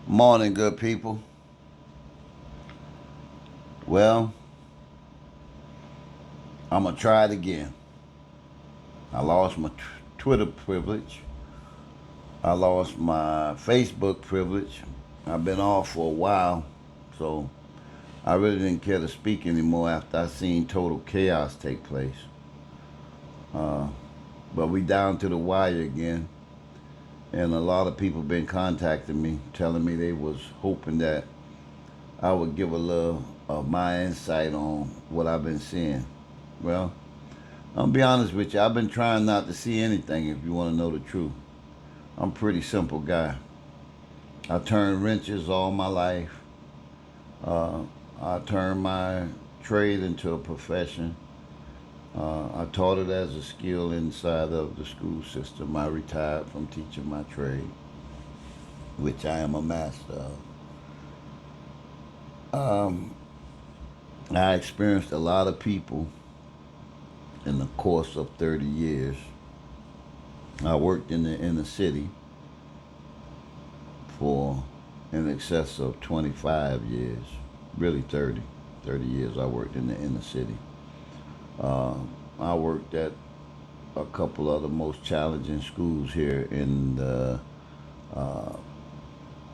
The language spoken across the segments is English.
Morning, good people. Well, I'm going to try it again. I lost my Twitter privilege. I lost my Facebook privilege. I've been off for a while, so I really didn't care to speak anymore after I seen total chaos take place. Uh, but we down to the wire again, and a lot of people been contacting me, telling me they was hoping that I would give a little of my insight on what I've been seeing. Well, I'll be honest with you. I've been trying not to see anything if you want to know the truth. I'm a pretty simple guy. I turned wrenches all my life. Uh, I turned my trade into a profession. I taught it as a skill inside of the school system. I retired from teaching my trade, which I am a master of. I experienced a lot of people in the course of 30 years. I worked in the inner city for in excess of 25 years, really 30 years I worked in the inner city. Uh, I worked at a couple of the most challenging schools here in the uh,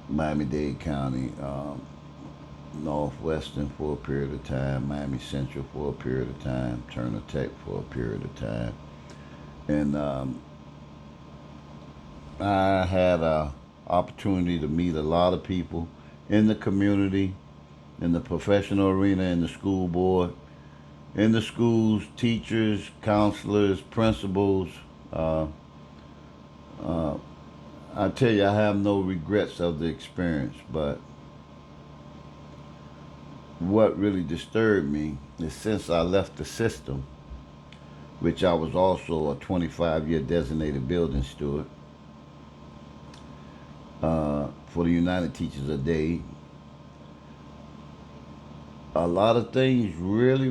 Miami-Dade County, Northwestern for a period of time, Miami Central for a period of time, Turner Tech for a period of time. And I had a opportunity to meet a lot of people in the community, in the professional arena, in the school board, in the schools, teachers, counselors, principals. Uh, uh, I tell you, I have no regrets of the experience, but what really disturbed me is since I left the system, which I was also a 25-year designated building steward for the United Teachers a Day, a lot of things really,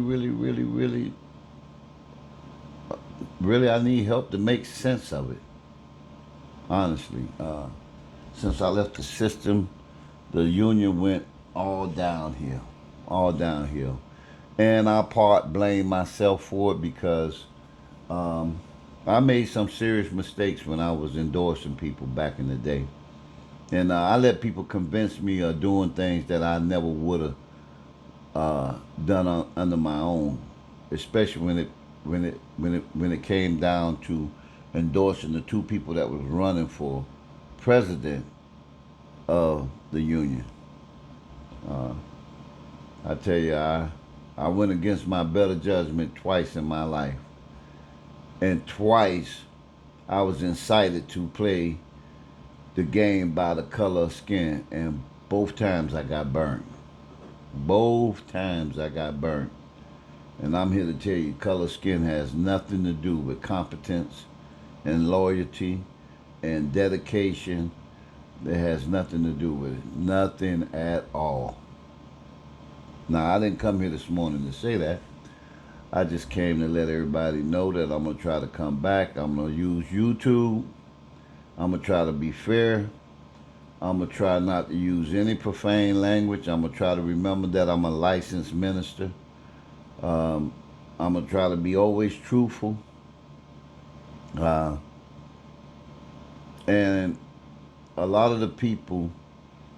I need help to make sense of it. Honestly, since I left the system, the union went all downhill, all downhill, and I part blame myself for it because um, I made some serious mistakes when I was endorsing people back in the day, and I let people convince me of doing things that I never would have done under my own, especially when it came down to endorsing the two people that was running for president of the union. Uh, I tell you, I went against my better judgment twice in my life, and twice I was incited to play the game by the color of skin, and both times I got burnt. Both times I got burnt. And I'm here to tell you, color skin has nothing to do with competence and loyalty and dedication. It has nothing to do with it. Nothing at all. Now, I didn't come here this morning to say that. I just came to let everybody know that I'm going to try to come back. I'm going to use YouTube. I'm going to try to be fair. I'm going to try not to use any profane language. I'm going to try to remember that I'm a licensed minister. Um, I'm going to try to be always truthful. Uh, and a lot of the people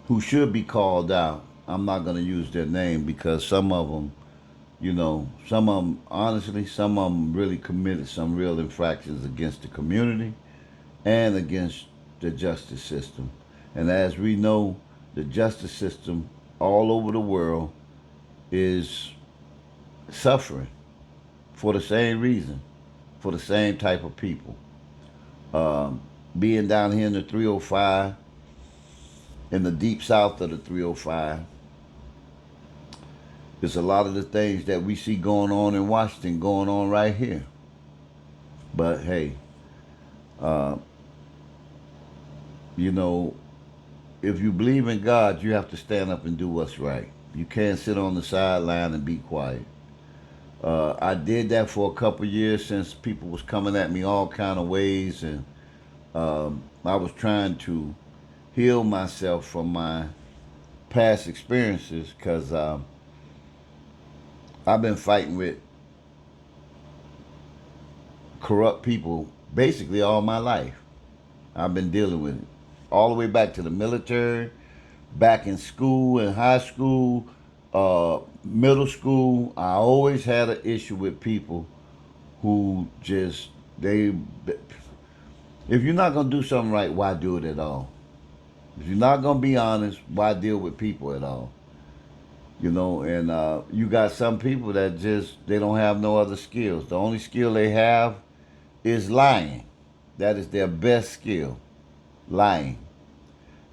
who should be called out, I'm not going to use their name because some of them, some of them, honestly, some of them really committed some real infractions against the community and against the justice system. And as we know, the justice system all over the world is suffering for the same reason, for the same type of people. Um, Being down here in the 305, in the deep south of the 305, there's a lot of the things that we see going on in Washington going on right here. But hey, uh, you know, if you believe in God, you have to stand up and do what's right. You can't sit on the sideline and be quiet. I did that for a couple years since people was coming at me all kind of ways, and I was trying to heal myself from my past experiences because I've been fighting with corrupt people basically all my life. I've been dealing with it all the way back to the military, back in school, in high school, middle school. I always had an issue with people who just they. If you're not gonna do something right, why do it at all? If you're not gonna be honest, why deal with people at all? You know, and you got some people that just they don't have no other skills. The only skill they have is lying. That is their best skill, lying.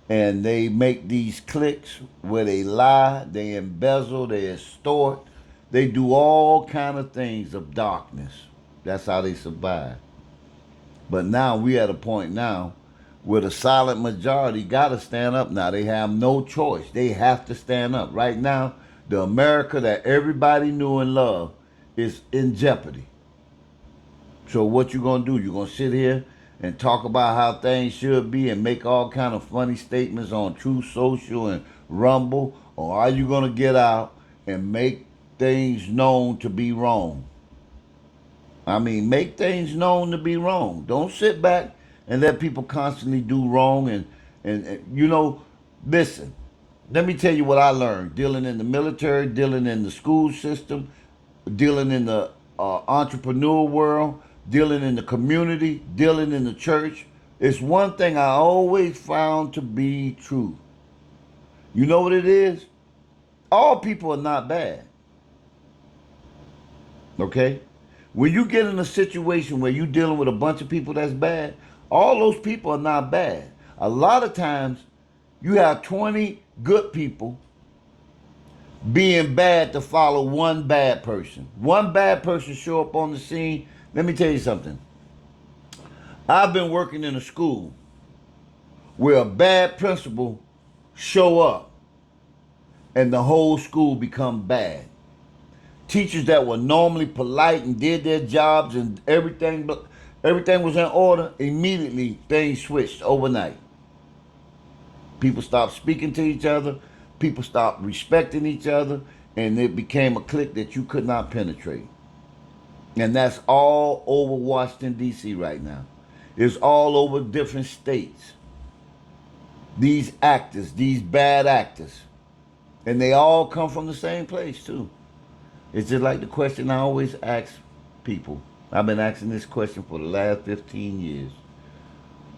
And they make these clicks where they lie, they embezzle, they extort, they do all kind of things of darkness. That's how they survive. But now we at a point now where the silent majority got to stand up now. They have no choice. They have to stand up. Right now, the America that everybody knew and loved is in jeopardy. So what you gonna do? You gonna sit here and talk about how things should be and make all kind of funny statements on Truth Social and Rumble, or are you gonna get out and make things known to be wrong? I mean, make things known to be wrong. Don't sit back and let people constantly do wrong. And you know, listen, let me tell you what I learned dealing in the military, dealing in the school system, dealing in the entrepreneur world, dealing in the community, dealing in the church. It's one thing I always found to be true. You know what it is? All people are not bad. Okay? When you get in a situation where you're dealing with a bunch of people that's bad, all those people are not bad. A lot of times, you have 20 good people being bad to follow one bad person. One bad person show up on the scene. Let me tell you something. I've been working in a school where a bad principal show up and the whole school become bad. Teachers that were normally polite and did their jobs and everything was in order, immediately things switched overnight. People stopped speaking to each other, people stopped respecting each other, and it became a clique that you could not penetrate. And that's all over Washington, D.C. right now. It's all over different states. These actors, these bad actors, and they all come from the same place too. It's just like the question I always ask people. I've been asking this question for the last 15 years.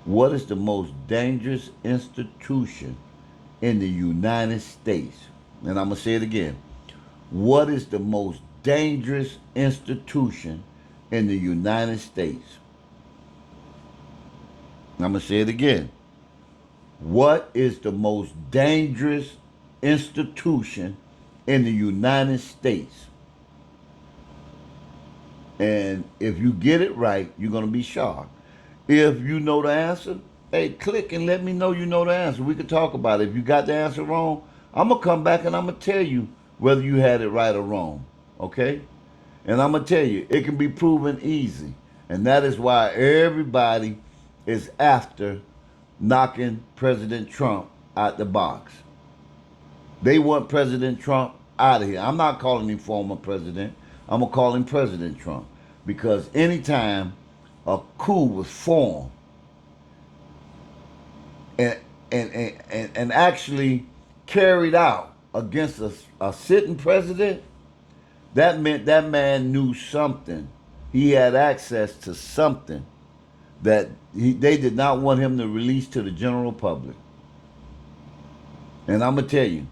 What is the most dangerous institution in the United States? And I'm going to say it again. What is the most dangerous institution in the United States? I'm going to say it again. What is the most dangerous institution in the United States? And if you get it right, you're going to be shocked. If you know the answer, hey, click and let me know you know the answer. We can talk about it. If you got the answer wrong, I'm going to come back and I'm going to tell you whether you had it right or wrong. Okay? And I'm going to tell you, it can be proven easy. And that is why everybody is after knocking President Trump out the box. They want President Trump out of here. I'm not calling him former president. I'm going to call him President Trump. Because anytime a coup was formed and actually carried out against a sitting president, that meant that man knew something. He had access to something that they did not want him to release to the general public. And I'm going to tell you,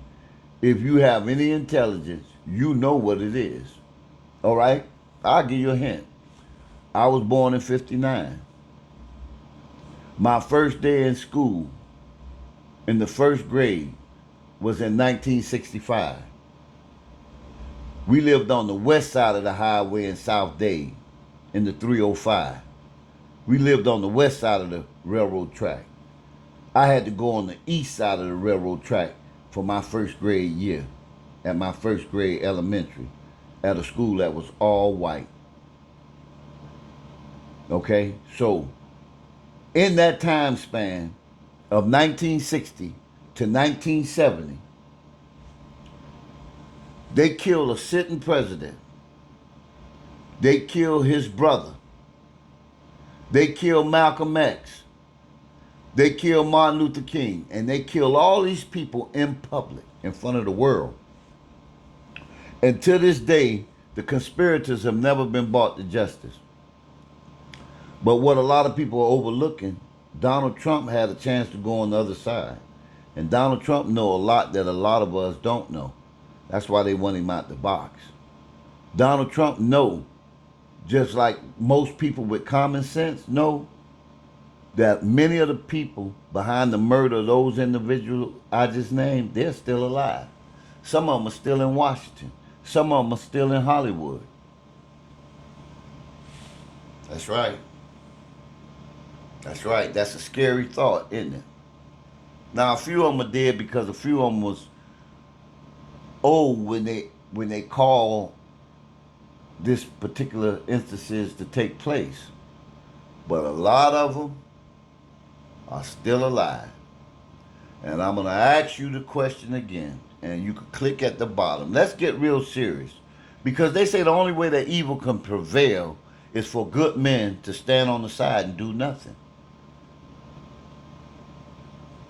if you have any intelligence, you know what it is. All right? I'll give you a hint. I was born in 59. My first day in school, in the first grade, was in 1965. We lived on the west side of the highway in South Dade, in the 305. We lived on the west side of the railroad track. I had to go on the east side of the railroad track for my first grade year, at my first grade elementary, at a school that was all white. Okay, so in that time span, of 1960 to 1970, they killed a sitting president. They killed his brother. They killed Malcolm X. They killed Martin Luther King. And they killed all these people in public, in front of the world. And to this day, the conspirators have never been brought to justice. But what a lot of people are overlooking, Donald Trump had a chance to go on the other side. And Donald Trump know a lot that a lot of us don't know. That's why they want him out the box. Donald Trump know, just like most people with common sense know, that many of the people behind the murder of those individuals I just named, they're still alive. Some of them are still in Washington. Some of them are still in Hollywood. That's right. That's right. That's a scary thought, isn't it? Now, a few of them are dead because a few of them was old when they call this particular instances to take place. But a lot of them are still alive. And I'm going to ask you the question again, and you can click at the bottom. Let's get real serious. Because they say the only way that evil can prevail is for good men to stand on the side and do nothing.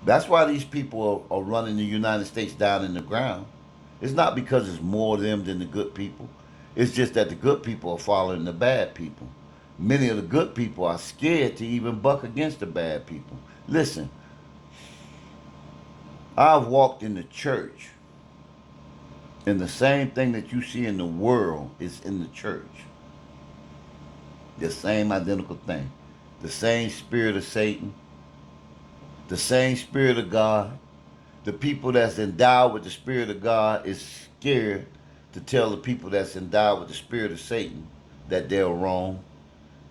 That's why these people are running the United States down in the ground. It's not because it's more of them than the good people. It's just that the good people are following the bad people. Many of the good people are scared to even buck against the bad people. Listen, I've walked in the church, and the same thing that you see in the world is in the church. The same identical thing. The same spirit of Satan, the same spirit of God. The people that's endowed with the spirit of God is scared to tell the people that's endowed with the spirit of Satan that they're wrong,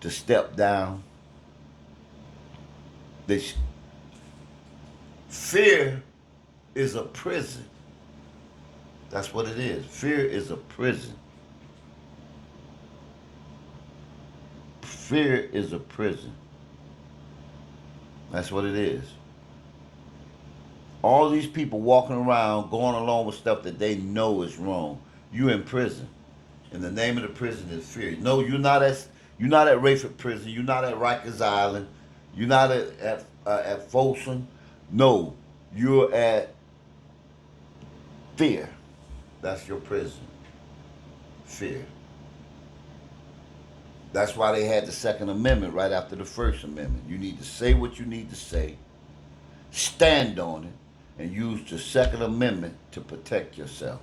to step down. Fear is a prison. That's what it is. Fear is a prison. Fear is a prison. That's what it is. All these people walking around going along with stuff that they know is wrong. You in prison. And the name of the prison is fear. No, you're not at Rayford Prison. You're not at Rikers Island. You're not at Folsom. No, you're at fear. That's your prison. Fear. That's why they had the Second Amendment right after the First Amendment. You need to say what you need to say, stand on it, and use the Second Amendment to protect yourself.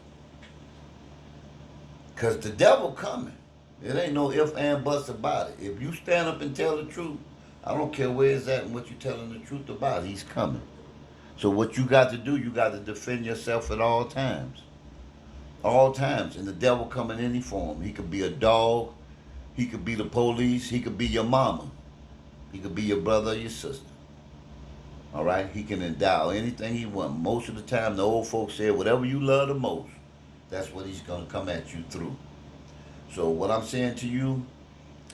Because the devil coming. It ain't no ifs and buts about it. If you stand up and tell the truth, I don't care where it's at and what you're telling the truth about, he's coming. So what you got to do, you got to defend yourself at all times. All times. And the devil come in any form. He could be a dog. He could be the police. He could be your mama. He could be your brother or your sister. All right? He can endow anything he wants. Most of the time, the old folks say, whatever you love the most, that's what he's going to come at you through. So what I'm saying to you,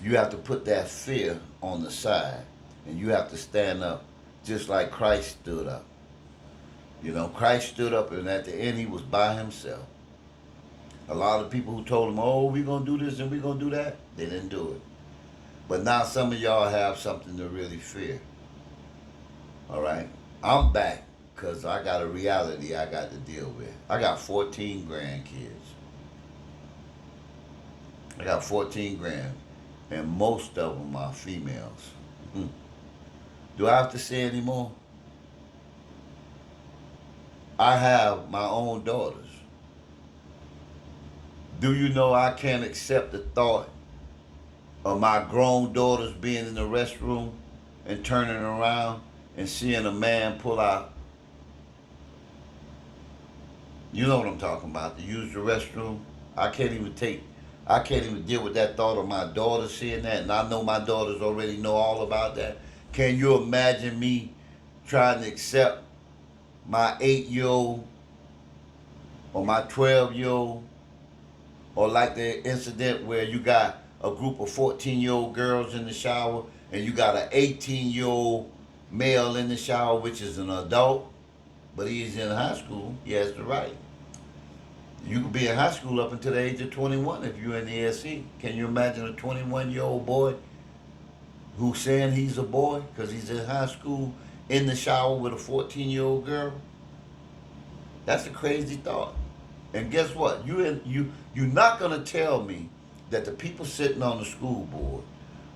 you have to put that fear on the side. And you have to stand up just like Christ stood up. You know, Christ stood up, and at the end, he was by himself. A lot of people who told him, oh, we're going to do this and we're going to do that, they didn't do it. But now some of y'all have something to really fear. All right? I'm back because I got a reality I got to deal with. I got 14 grandkids. I got 14 grand, and most of them are females. Do I have to say any more? I have my own daughters. Do you know I can't accept the thought of my grown daughters being in the restroom and turning around and seeing a man pull out? You know what I'm talking about, to use the restroom. I can't even deal with that thought of my daughter seeing that, and I know my daughters already know all about that. Can you imagine me trying to accept my 8-year-old or my 12-year-old, or like the incident where you got a group of 14-year-old girls in the shower and you got an 18-year-old male in the shower, which is an adult, but he's in high school, he has the right. You could be in high school up until the age of 21 if you're in the SC. Can you imagine a 21-year-old boy who's saying he's a boy because he's in high school in the shower with a 14-year-old girl? That's a crazy thought. And guess what? You're not gonna tell me that the people sitting on the school board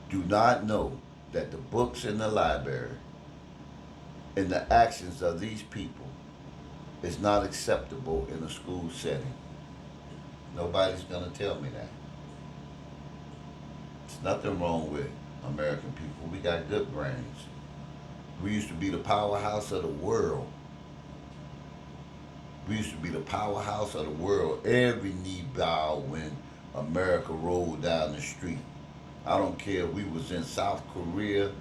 do not know that the books in the library and the actions of these people is not acceptable in a school setting. Nobody's gonna tell me that. There's nothing wrong with American people. We got good brains. We used to be the powerhouse of the world. We used to be the powerhouse of the world. Every knee bowed when America rolled down the street. I don't care if we was in South Korea.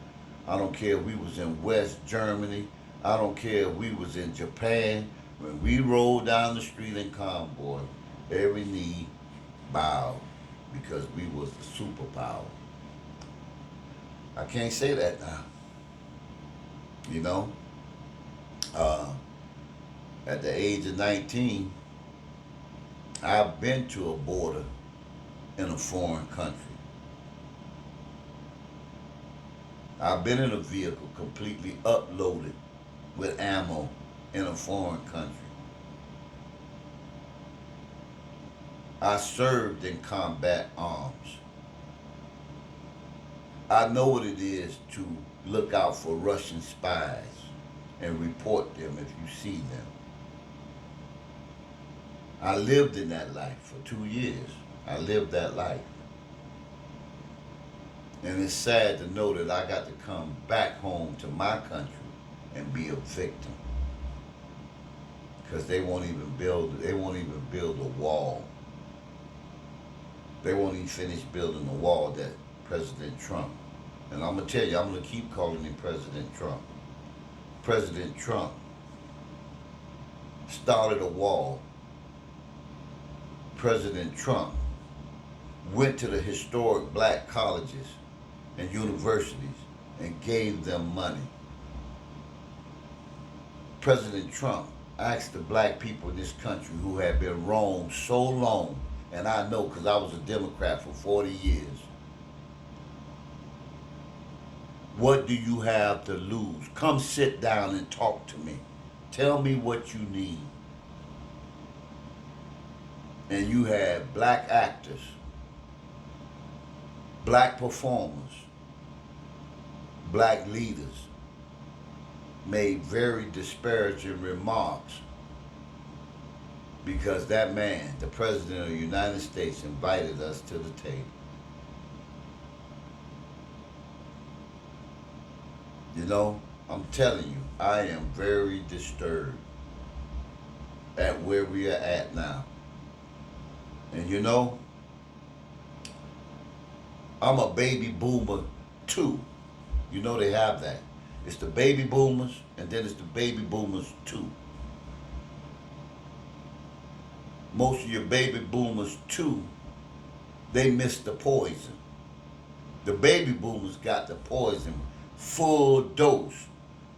I don't care if we was in West Germany. I don't care if we was in Japan. When we rolled down the street in convoy, every knee bowed because we was the superpower. I can't say that now. You know? At the age of 19, I've been to a border in a foreign country. I've been in a vehicle completely uploaded with ammo in a foreign country. I served in combat arms. I know what it is to look out for Russian spies and report them if you see them. I lived in that life for 2 years. I lived that life. And it's sad to know that I got to come back home to my country and be a victim. Because they won't even build a wall. They won't even finish building the wall that President Trump. And I'm going to tell you, I'm going to keep calling him President Trump. President Trump started a wall. President Trump went to the historic black colleges and universities and gave them money. President Trump asked the black people in this country who had been wronged so long, and I know because I was a Democrat for 40 years, what do you have to lose? Come sit down and talk to me. Tell me what you need. And you had black actors, black performers, black leaders made very disparaging remarks because that man, the President of the United States, invited us to the table. You know, I'm telling you, I am very disturbed at where we are at now. And you know, I'm a baby boomer too. You know they have that. It's the baby boomers and then it's the baby boomers too. Most of your baby boomers too, they missed the poison. The baby boomers got the poison full dose.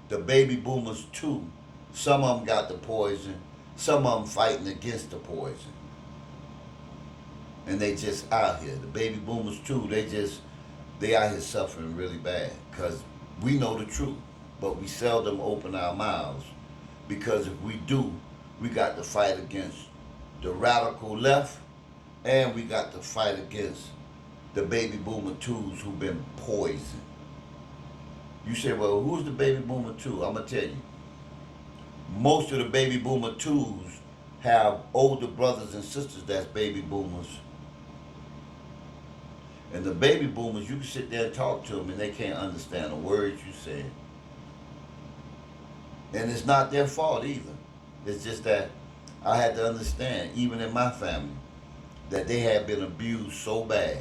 The baby boomers too, some of them got the poison, some of them fighting against the poison. And they just out here. The baby boomers too, they out here suffering really bad because we know the truth, but we seldom open our mouths because if we do, we got to fight against the radical left and we got to fight against the baby boomer twos who've been poisoned. You say, well, who's the baby boomer two? I'm going to tell you. Most of the baby boomer twos have older brothers and sisters that's baby boomers. And the baby boomers, you can sit there and talk to them and they can't understand the words you say. And it's not their fault either. It's just that I had to understand, even in my family, that they had been abused so bad.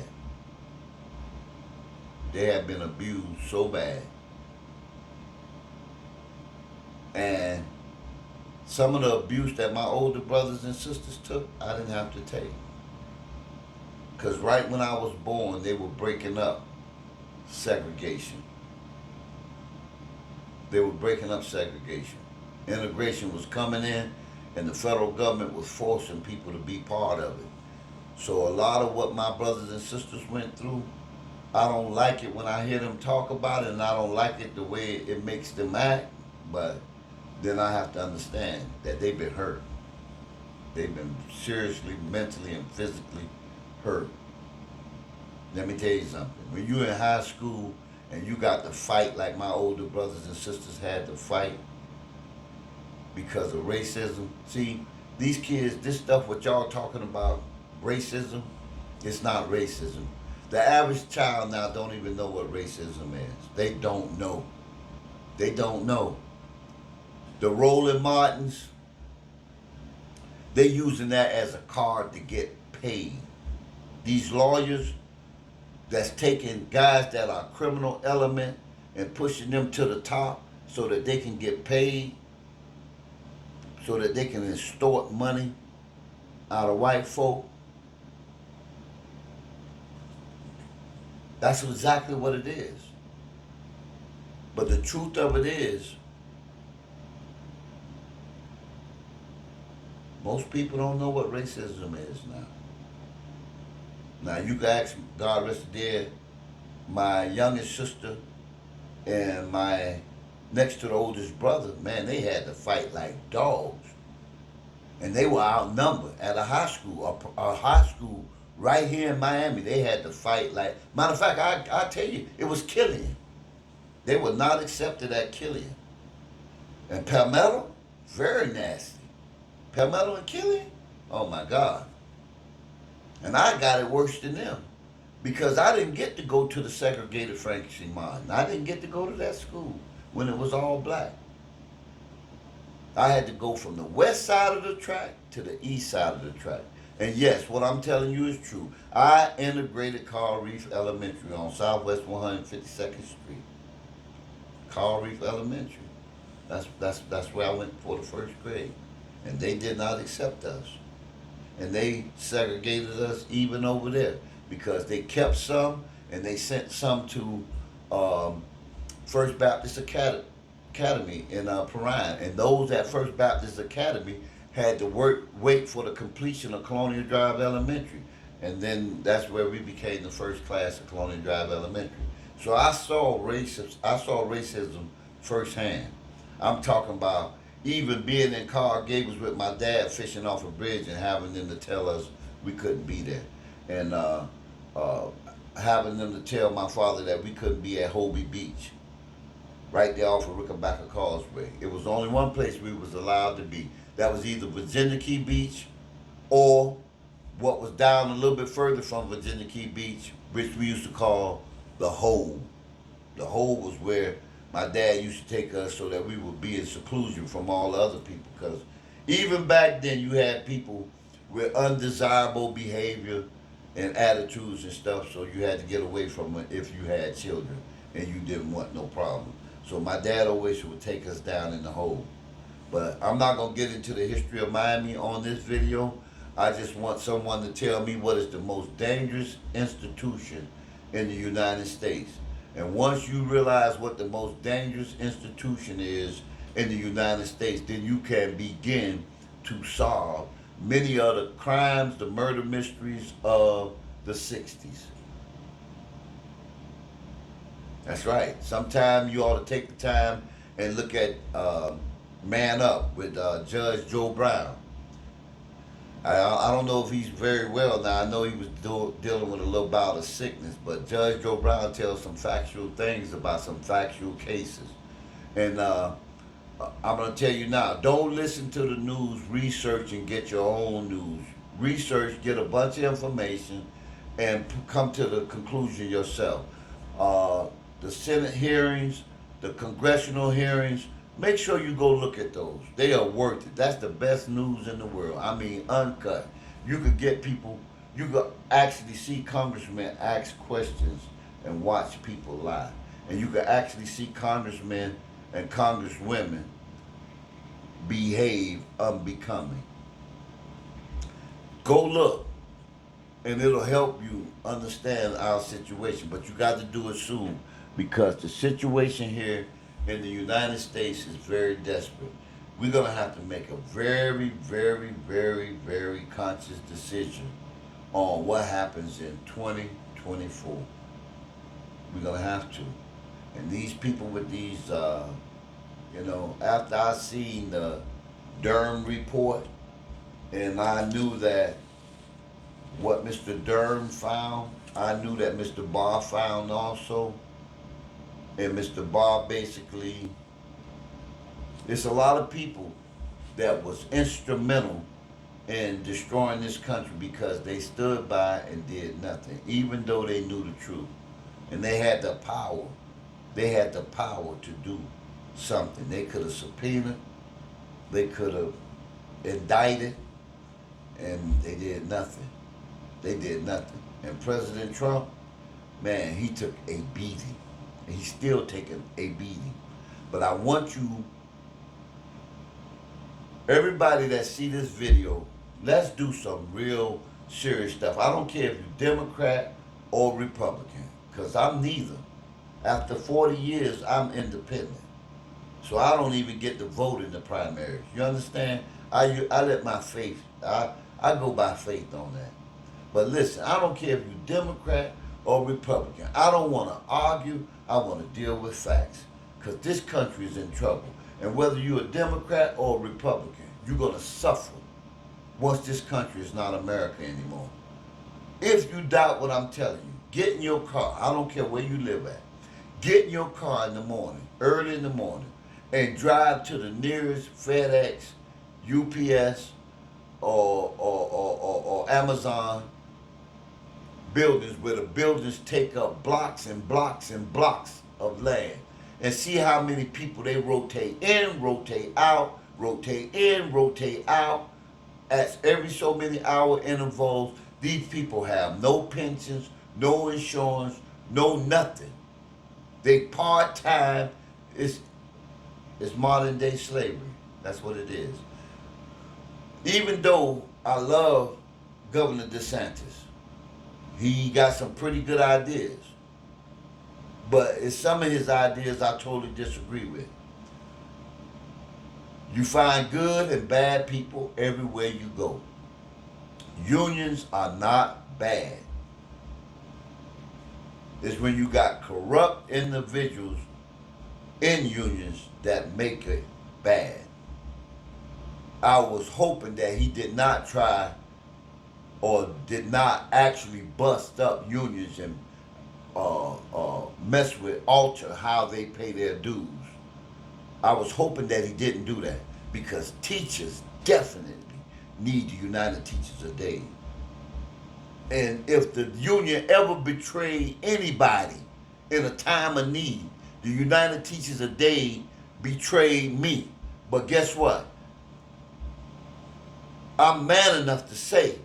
They had been abused so bad. And some of the abuse that my older brothers and sisters took, I didn't have to take. Because right when I was born, they were breaking up segregation. They were breaking up segregation. Integration was coming in, and the federal government was forcing people to be part of it. So a lot of what my brothers and sisters went through, I don't like it when I hear them talk about it, and I don't like it the way it makes them act. But then I have to understand that they've been hurt. They've been seriously, mentally, and physically hurt. Let me tell you something. When you're in high school and you got to fight like my older brothers and sisters had to fight because of racism. See, these kids, this stuff what y'all talking about, racism, it's not racism. The average child now don't even know what racism is. They don't know. They don't know. The Roland Martins, they're using that as a card to get paid. These lawyers that's taking guys that are criminal element and pushing them to the top so that they can get paid, so that they can extort money out of white folk. That's exactly what it is. But the truth of it is, most people don't know what racism is now. Now you can ask, God rest her dead, my youngest sister and my next to the oldest brother, man, they had to fight like dogs. And they were outnumbered at a high school right here in Miami. They had to fight like, matter of fact, I tell you, it was Killian. They were not accepted at Killian. And Palmetto, very nasty. Palmetto and Killian, oh my God. And I got it worse than them because I didn't get to go to the segregated Frank C. Martin. I didn't get to go to that school when it was all black. I had to go from the west side of the track to the east side of the track. And yes, what I'm telling you is true. I integrated Carl Reef Elementary on Southwest 152nd Street. Carl Reef Elementary. That's where I went for the first grade. And they did not accept us. And they segregated us even over there because they kept some and they sent some to First Baptist Academy in Perrine. And those at First Baptist Academy had to wait for the completion of Colonial Drive Elementary. And then that's where we became the first class of Colonial Drive Elementary. So I saw racism firsthand. I'm talking about even being in Coral Gables with my dad fishing off a bridge and having them to tell us we couldn't be there. And having them to tell my father that we couldn't be at Hobie Beach, right there off of Rickenbacker Causeway. It was only one place we was allowed to be. That was either Virginia Key Beach or what was down a little bit further from Virginia Key Beach, which we used to call the Hole. The Hole was where my dad used to take us so that we would be in seclusion from all the other people. Because even back then, you had people with undesirable behavior and attitudes and stuff, so you had to get away from it if you had children and you didn't want no problem. So my dad always would take us down in the Hole. But I'm not going to get into the history of Miami on this video. I just want someone to tell me what is the most dangerous institution in the United States. And once you realize what the most dangerous institution is in the United States, then you can begin to solve many of the crimes, the murder mysteries of the 60s. That's right. Sometime you ought to take the time and look at Man Up with Judge Joe Brown. I don't know if he's very well now. I know he was dealing with a little bout of sickness, but Judge Joe Brown tells some factual things about some factual cases. And I'm going to tell you now, don't listen to the news, research and get your own news. Research, get a bunch of information, and come to the conclusion yourself. The Senate hearings, the congressional hearings, make sure you go look at those. They are worth it. That's the best news in the world. I mean, uncut. You could get people, you could actually see congressmen ask questions and watch people lie. And you could actually see congressmen and congresswomen behave unbecoming. Go look, and it'll help you understand our situation. But you got to do it soon because the situation here in the United States is very desperate. We're going to have to make a very, very, very, very conscious decision on what happens in 2024. We're going to have to. And these people with these, after I seen the Durham report, and I knew that what Mr. Durham found, I knew that Mr. Barr found also. And Mr. Barr basically, it's a lot of people that was instrumental in destroying this country because they stood by and did nothing, even though they knew the truth. And they had the power. They had the power to do something. They could have subpoenaed, they could have indicted, and they did nothing. They did nothing. And President Trump, man, he took a beating. And he's still taking a beating. But I want you, everybody that see this video, let's do some real serious stuff. I don't care if you're Democrat or Republican, because I'm neither. After 40 years, I'm independent. So I don't even get to vote in the primaries. You understand? I let my faith, I go by faith on that. But listen, I don't care if you're Democrat or Republican. I don't want to argue. I want to deal with facts. Because this country is in trouble. And whether you're a Democrat or a Republican, you're going to suffer once this country is not America anymore. If you doubt what I'm telling you, get in your car. I don't care where you live at. Get in your car in the morning, early in the morning, and drive to the nearest FedEx, UPS, or Amazon buildings where the buildings take up blocks and blocks and blocks of land, and see how many people they rotate in, rotate out, rotate in, rotate out at every so many hour intervals. These people have no pensions, no insurance, no nothing. They part-time. It's modern day slavery. That's what it is. Even though I love Governor DeSantis, he got some pretty good ideas. But it's some of his ideas I totally disagree with. You find good and bad people everywhere you go. Unions are not bad. It's when you got corrupt individuals in unions that make it bad. I was hoping that he did not try or did not actually bust up unions and mess with, alter how they pay their dues. I was hoping that he didn't do that, because teachers definitely need the United Teachers a Day. And if the union ever betrayed anybody in a time of need, the United Teachers a Day betrayed me. But guess what? I'm man enough to say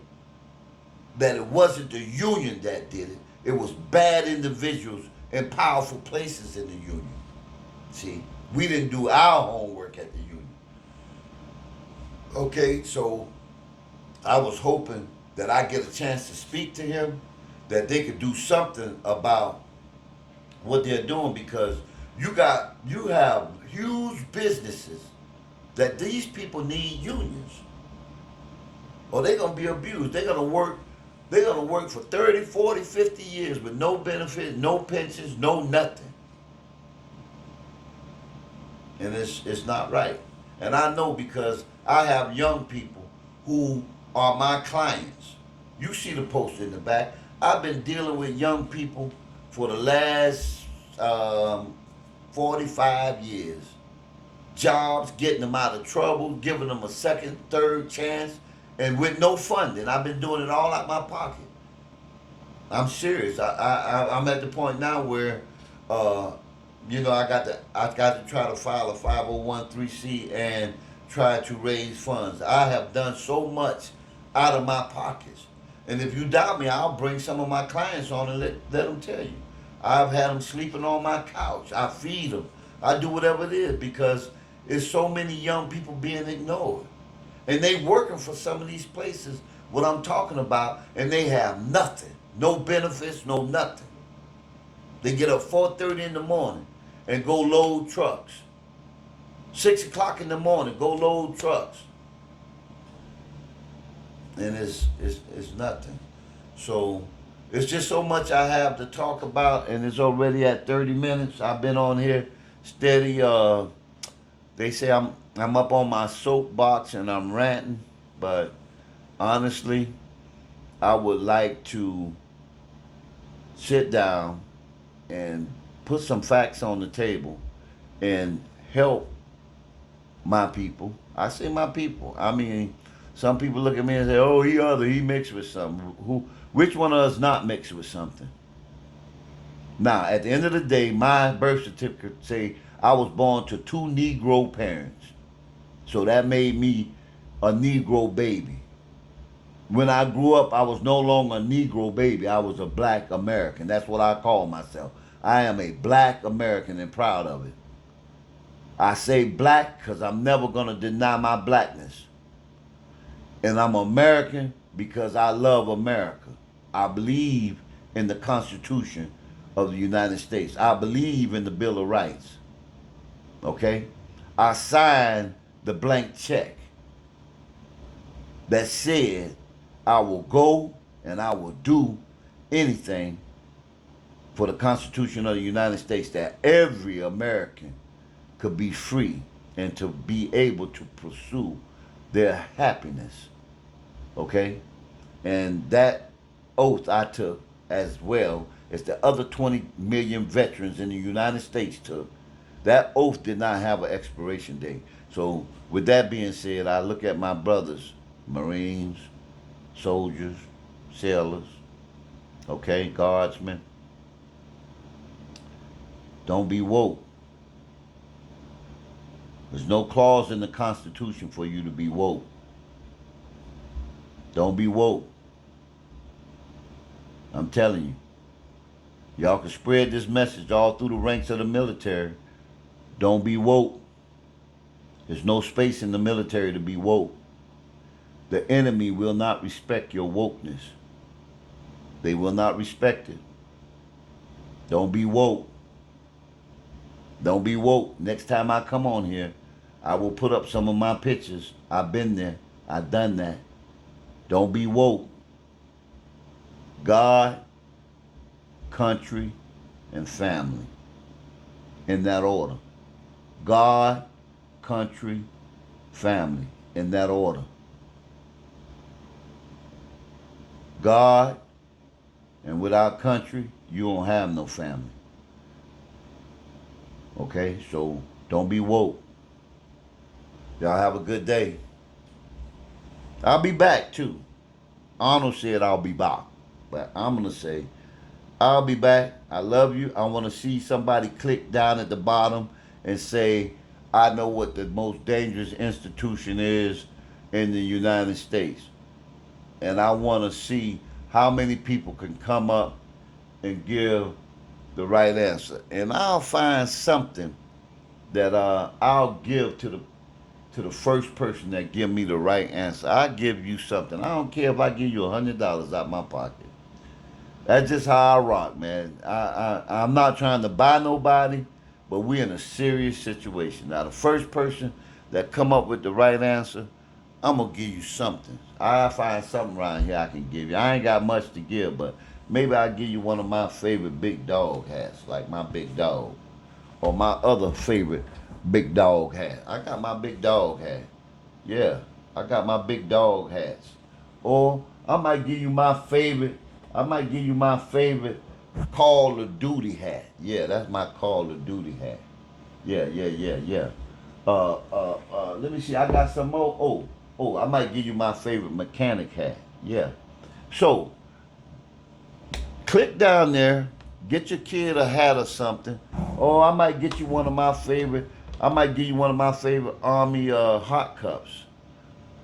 that it wasn't the union that did it. It was bad individuals in powerful places in the union. See, we didn't do our homework at the union. Okay, so I was hoping that I get a chance to speak to him, that they could do something about what they're doing, because you have huge businesses that these people need unions, or they're gonna be abused. They're gonna work for 30, 40, 50 years with no benefits, no pensions, no nothing. And it's not right. And I know, because I have young people who are my clients. You see the poster in the back. I've been dealing with young people for the last 45 years. Jobs, getting them out of trouble, giving them a second, third chance, and with no funding. I've been doing it all out my pocket. I'm serious. I'm at the point now where, I got to try to file a 501(c) and try to raise funds. I have done so much out of my pockets. And if you doubt me, I'll bring some of my clients on and let them tell you. I've had them sleeping on my couch. I feed them. I do whatever it is, because there's so many young people being ignored. And they working for some of these places, what I'm talking about, and they have nothing. No benefits, no nothing. They get up 4:30 in the morning. and go load trucks. 6 o'clock in the morning, go load trucks. And it's nothing. So it's just so much I have to talk about, and it's already at 30 minutes. I've been on here steady. They say I'm up on my soapbox and I'm ranting, but honestly, I would like to sit down and put some facts on the table and help my people. I say my people. I mean, some people look at me and say, "Oh, he mixed with something." Which one of us not mixed with something? Now, at the end of the day, my birth certificate say I was born to two Negro parents, so that made me a Negro baby. When I grew up, I was no longer a Negro baby. I was a black American. That's what I call myself. I am a black American and proud of it. I say black because I'm never going to deny my blackness. And I'm American because I love America. I believe in the Constitution of the United States. I believe in the Bill of Rights. Okay? I signed the blank check that said I will go and I will do anything for the Constitution of the United States, that every American could be free and to be able to pursue their happiness. Okay? And that oath I took, as well as the other 20 million veterans in the United States took. That oath did not have an expiration date. So with that being said, I look at my brothers, Marines, soldiers, sailors, okay, guardsmen. Don't be woke. There's no clause in the Constitution for you to be woke. Don't be woke. I'm telling you. Y'all can spread this message all through the ranks of the military. Don't be woke. There's no space in the military to be woke. The enemy will not respect your wokeness. They will not respect it. Don't be woke. Don't be woke. Next time I come on here, I will put up some of my pictures. I've been there. I've done that. Don't be woke. God, country, and family. In that order. God, country, family. In that order. God, and without country, you don't have no family. Okay, so don't be woke. Y'all have a good day. I'll be back too. Arnold said I'll be back. But I'm going to say, I'll be back. I love you. I want to see somebody click down at the bottom and say, I know what the most dangerous institution is in the United States. And I want to see how many people can come up and give the right answer. And I'll find something that I'll give to the first person that give me the right answer. I'll give you something. I don't care if I give you $100 out my pocket. That's just how I rock, man. I'm not trying to buy nobody, but we're in a serious situation. Now, the first person that come up with the right answer, I'm going to give you something. I'll find something around here I can give you. I ain't got much to give, but maybe I'll give you one of my favorite big dog hats, like my big dog. Or my other favorite big dog hat. I got my big dog hat. Yeah, I got my big dog hats. Or I might give you my favorite Call of Duty hat. Yeah, that's my Call of Duty hat. Yeah. Let me see. I got some more. I might give you my favorite mechanic hat. Yeah. So, click down there. Get your kid a hat or something. Or I might get you one of my favorite. I might give you one of my favorite Army hot cups.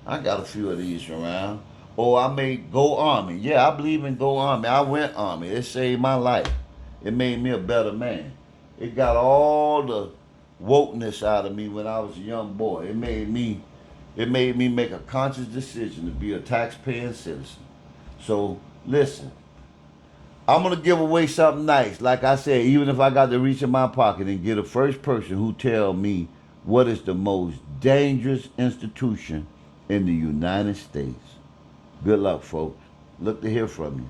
I got a few of these around. Or I may go Army. Yeah, I believe in go Army. I went Army. It saved my life. It made me a better man. It got all the wokeness out of me when I was a young boy. It made me make a conscious decision to be a taxpaying citizen. So listen, I'm gonna give away something nice. Like I said, even if I got to reach in my pocket and get a first person who tell me what is the most dangerous institution in the United States. Good luck, folks. Look to hear from you.